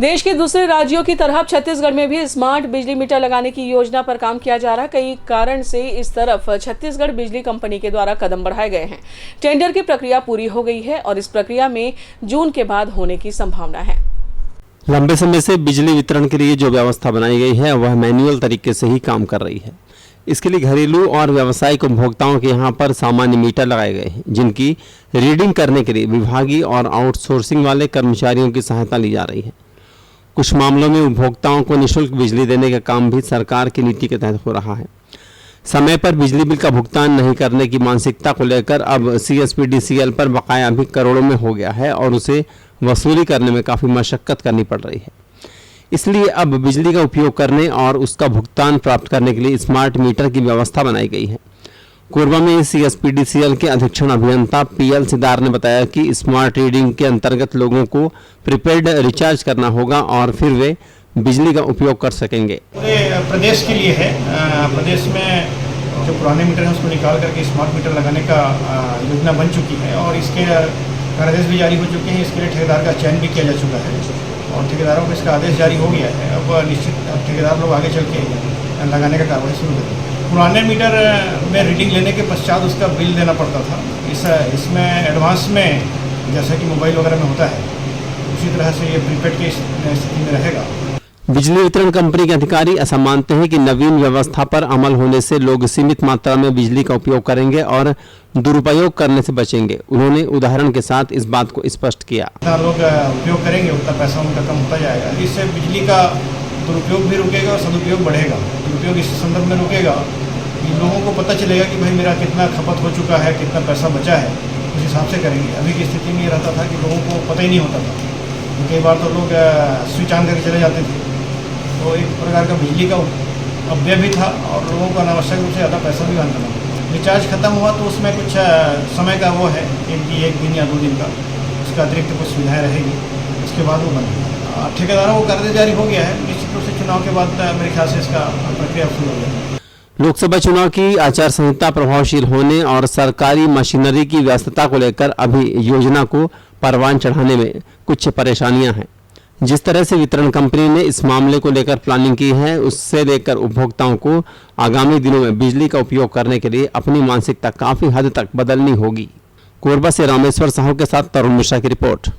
देश के दूसरे राज्यों की तरह छत्तीसगढ़ में भी स्मार्ट बिजली मीटर लगाने की योजना पर काम किया जा रहा है। कई कारण से इस तरफ छत्तीसगढ़ बिजली कंपनी के द्वारा कदम बढ़ाए गए हैं। टेंडर की प्रक्रिया पूरी हो गई है और इस प्रक्रिया में जून के बाद होने की संभावना है। लंबे समय से बिजली वितरण के लिए जो व्यवस्था बनाई गई है वह मैन्युअल तरीके से ही काम कर रही है। इसके लिए घरेलू और व्यावसायिक उपभोक्ताओं के यहाँ पर सामान्य मीटर लगाए गए हैं, जिनकी रीडिंग करने के लिए विभागीय और आउटसोर्सिंग वाले कर्मचारियों की सहायता ली जा रही है। कुछ मामलों में उपभोक्ताओं को निःशुल्क बिजली देने का काम भी सरकार की नीति के तहत हो रहा है। समय पर बिजली बिल का भुगतान नहीं करने की मानसिकता को लेकर अब CSPDCL पर बकाया भी करोड़ों में हो गया है और उसे वसूली करने में काफ़ी मशक्कत करनी पड़ रही है। इसलिए अब बिजली का उपयोग करने और उसका भुगतान प्राप्त करने के लिए स्मार्ट मीटर की व्यवस्था बनाई गई है। कोरबा में CSPDCL के अधीक्षण अभियंता PL सिदार ने बताया कि स्मार्ट रीडिंग के अंतर्गत लोगों को प्रीपेड रिचार्ज करना होगा और फिर वे बिजली का उपयोग कर सकेंगे। प्रदेश के लिए है, प्रदेश में जो पुराने मीटर हैं उसको निकाल करके स्मार्ट मीटर लगाने का योजना बन चुकी है और इसके आदेश भी जारी हो चुके हैं। इसके लिए ठेकेदार का चयन भी किया जा चुका है और ठेकेदारों को इसका आदेश जारी हो गया है। अब निश्चित ठेकेदार लोग आगे चल के लगाने का कार्रवाई शुरू करेंगे। पुराने मीटर में रीडिंग लेने के पश्चात उसका बिल देना पड़ता था। इसमें एडवांस में जैसा कि मोबाइल वगैरह में होता है उसी तरह से ये प्रीपेड की स्थिति में रहेगा। बिजली वितरण कंपनी के अधिकारी ऐसा मानते हैं कि नवीन व्यवस्था पर अमल होने से लोग सीमित मात्रा में बिजली का उपयोग करेंगे और दुरुपयोग करने से बचेंगे। उन्होंने उदाहरण के साथ इस बात को स्पष्ट किया। जितना लोग उपयोग करेंगे उतना पैसा उनका कम होता जाएगा। इससे बिजली का दुरुपयोग भी रुकेगा और सदुपयोग बढ़ेगा। दुरुपयोग इस संदर्भ में रुकेगा कि लोगों को पता चलेगा कि भाई मेरा कितना खपत हो चुका है, कितना पैसा बचा है, उस हिसाब से करेंगे। अभी की स्थिति में ये रहता था कि लोगों को पता ही नहीं होता था। कई बार तो लोग स्विच ऑन करके चले जाते थे, तो एक प्रकार का बिजली का अपव्यय भी था और लोगों को अनावश्यक रूप से ज़्यादा पैसा भी बन रहा था। रिचार्ज खत्म हुआ तो उसमें कुछ समय का वो है, एक दिन या 2 दिन का उसका अतिरिक्त कुछ सुविधाएँ रहेगी, उसके बाद वो बनेगा। ठेकेदारों को कार्य जारी हो गया है। निश्चित रूप से चुनाव के बाद मेरे ख्याल से इसका प्रक्रिया शुरू हो जाएगी। लोकसभा चुनाव की आचार संहिता प्रभावशील होने और सरकारी मशीनरी की व्यस्तता को लेकर अभी योजना को परवान चढ़ाने में कुछ परेशानियां हैं। जिस तरह से वितरण कंपनी ने इस मामले को लेकर प्लानिंग की है, उससे लेकर उपभोक्ताओं को आगामी दिनों में बिजली का उपयोग करने के लिए अपनी मानसिकता काफी हद तक बदलनी होगी। कोरबा से रामेश्वर साहू के साथ तरुण मिश्रा की रिपोर्ट।